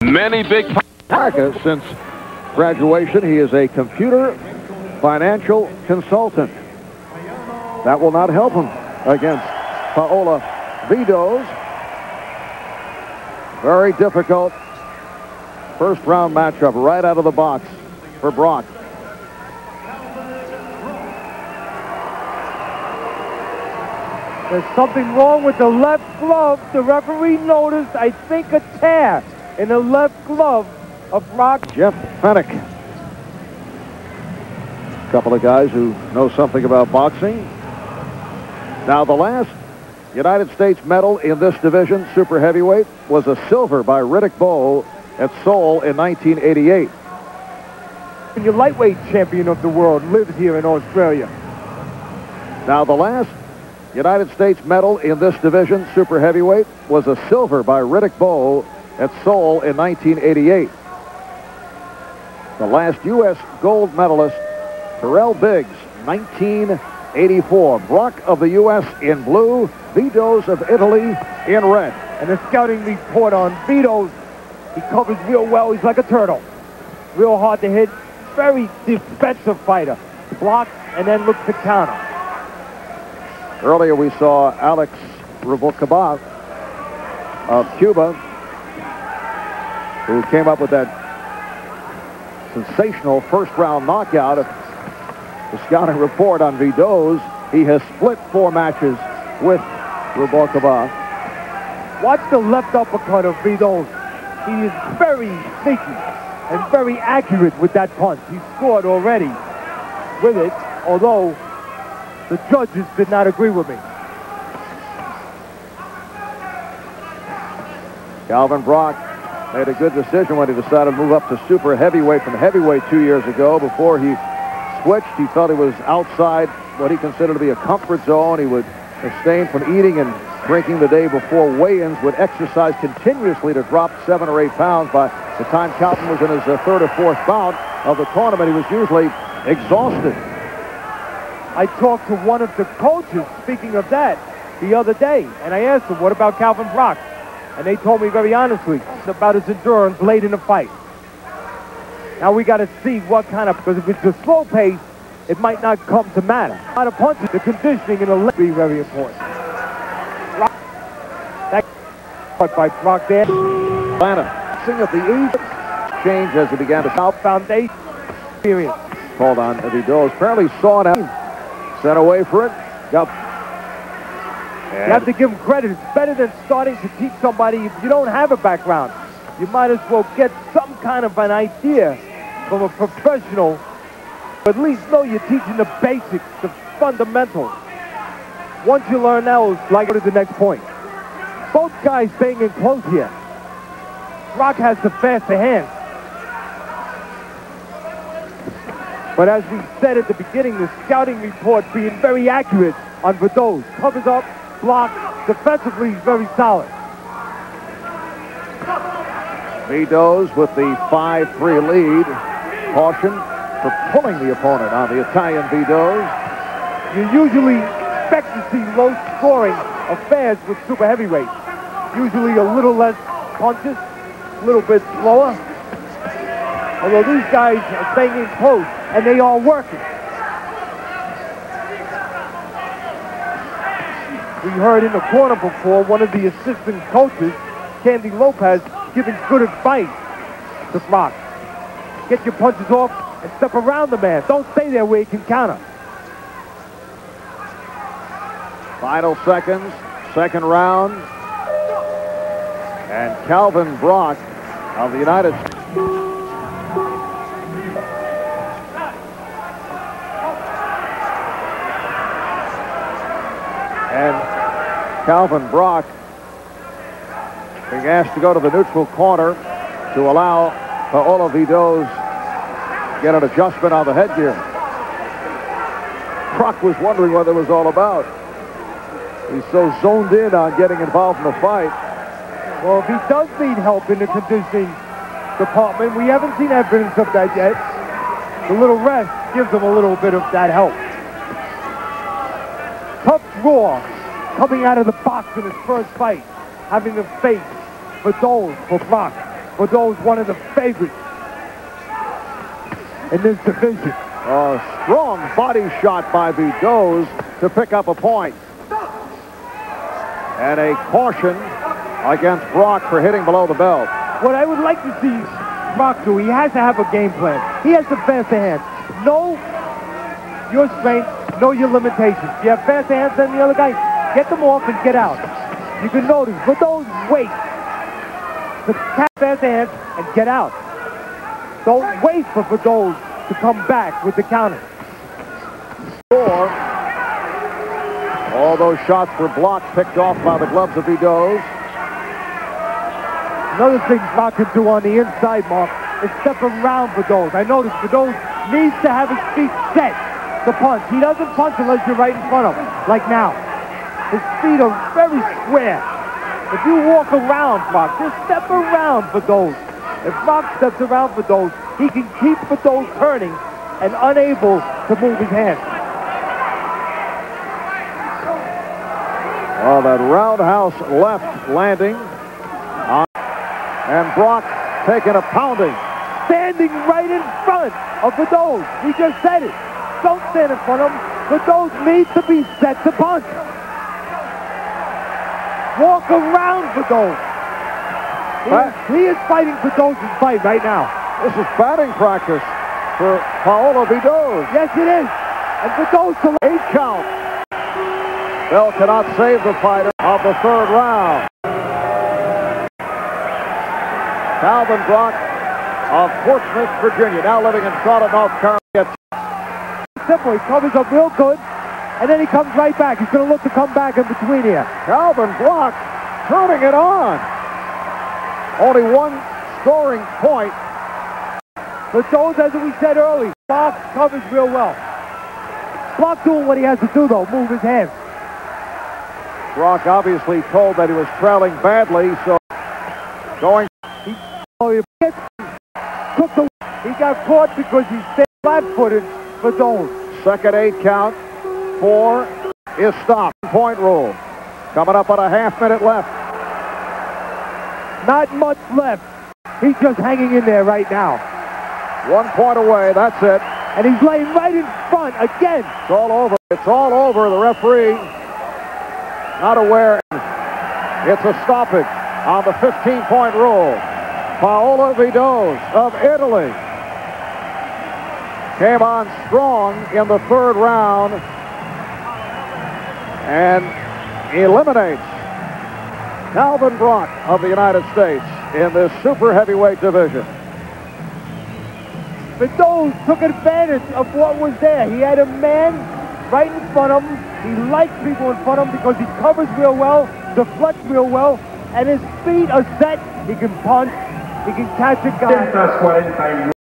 Many big... America since graduation. He is a computer financial consultant. That will not help him against Paolo Vidoz. Very difficult first round matchup right out of the box for Brock. There's something wrong with the left glove. The referee noticed, I think, a tear in the left glove of Brock. Jeff Fennick. A couple of guys who know something about boxing. Now, the last United States medal in this division, super heavyweight, was a silver by Riddick Bowe at Seoul in 1988. Your lightweight champion of the world lives here in Australia. Now, the last United States medal in this division, super heavyweight, was a silver by Riddick Bowe at Seoul in 1988. The last U.S. gold medalist, Terrell Biggs, 1984. Brock of the U.S. in blue, Vidoz of Italy in red. And the scouting report on Vidoz, he covers real well. He's like a turtle. Real hard to hit. Very defensive fighter. Blocks and then looks to counter. Earlier we saw Alex Rubalcaba of Cuba, who came up with that sensational first-round knockout. The scouting report on Vidoz, he has split 4 matches with Rubalcaba. Watch the left uppercut of Vidoz. He is very sneaky and very accurate with that punch. He scored already with it, although the judges did not agree with me. Calvin Brock made a good decision when he decided to move up to super heavyweight from heavyweight 2 years ago. Before he switched, he felt he was outside what he considered to be a comfort zone. He would abstain from eating and drinking the day before weigh-ins, would exercise continuously to drop 7 or 8 pounds. By the time Calvin was in his 3rd or 4th bout of the tournament, he was usually exhausted. I talked to one of the coaches, speaking of that, the other day, and I asked him, what about Calvin Brock? And they told me very honestly about his endurance late in the fight. Now we got to see what kind of, because if it's a slow pace, it might not come to matter. How to punch it, the conditioning in the leg be very important. That by Brock there. Atlanta, sing of the East, change as he began to South Foundation experience. Called on Vidoz, apparently saw it out. Sent away for it. Got. You have to give him credit. It's better than starting to teach somebody if you don't have a background. You might as well get some kind of an idea from a professional. At least know you're teaching the basics, the fundamentals. Once you learn that, it's like go to the next point. Both guys staying in close here. Brock has the faster hands. But as we said at the beginning, the scouting report being very accurate on Vidoz. Covers up, blocks, defensively he's very solid. Vidoz with the 5-3 lead. Caution for pulling the opponent on the Italian Vidoz. You usually expect to see low-scoring affairs with super heavyweights. Usually a little less punches, a little bit slower. Although these guys are staying in close, and they are working. We heard in the corner before one of the assistant coaches, Candy Lopez, giving good advice to Brock. Get your punches off and step around the man. Don't stay there where he can counter. Final seconds, second round. And Calvin Brock of the United States. And Calvin Brock being asked to go to the neutral corner to allow Paolo Vidoz get an adjustment on the headgear. Brock was wondering what it was all about. He's so zoned in on getting involved in the fight. Well, if he does need help in the conditioning department, we haven't seen evidence of that yet. The little rest gives him a little bit of that help. Tough draw coming out of the box in his first fight, having to face Vidoz for Brock. Vidoz, one of the favorites in this division. A strong body shot by Vidoz to pick up a point. And a caution against Brock for hitting below the belt. What I would like to see Brock do, he has to have a game plan. He has to faster hands. Know your strength, know your limitations. You have faster hands than the other guy, get them off and get out. You can notice Vidoz waits to tap faster hands and get out. Don't wait for Vidoz to come back with the counter. Score. All those shots were blocked, picked off by the gloves of Vidoz. Another thing Brock can do on the inside, Mark, is step around Vidoz. I noticed Vidoz needs to have his feet set to punch. He doesn't punch unless you're right in front of him, like now. His feet are very square. If you walk around Brock, just step around Vidoz. If Brock steps around Vidoz, he can keep Vidoz turning and unable to move his hands. Oh, that roundhouse left landing. And Brock taking a pounding. Standing right in front of Vidoz. He just said it. Don't stand in front of him. Vidoz needs to be set to punch. Walk around Vidoz. He is fighting Vidoz's fight right now. This is batting practice for Paolo Vidoz. Yes, it is. And Vidoz to 8 count. Bell cannot save the fighter of the third round. Calvin Brock of Portsmouth, Virginia, now living in Charlotte, North Carolina. Simple. He covers up real good, and then he comes right back. He's going to look to come back in between here. Calvin Brock turning it on. Only one scoring point. Vidoz, as we said earlier, Brock covers real well. Brock doing what he has to do, though, move his hands. Brock obviously told that he was trailing badly, so going. He got caught because he stayed flat-footed for Vidoz. Second 8 count. 4 is stopped. Point rule. Coming up on a half minute left. Not much left. He's just hanging in there right now. 1 point away. That's it. And he's laying right in front again. It's all over. It's all over. The referee not aware. It's a stoppage on the 15-point rule. Paolo Vidoz of Italy came on strong in the third round and eliminates Calvin Brock of the United States in this super heavyweight division. Vidoz took advantage of what was there. He had a man right in front of him. He likes people in front of him because he covers real well, deflects real well, and his feet are set. He can punch. He can catch a guy.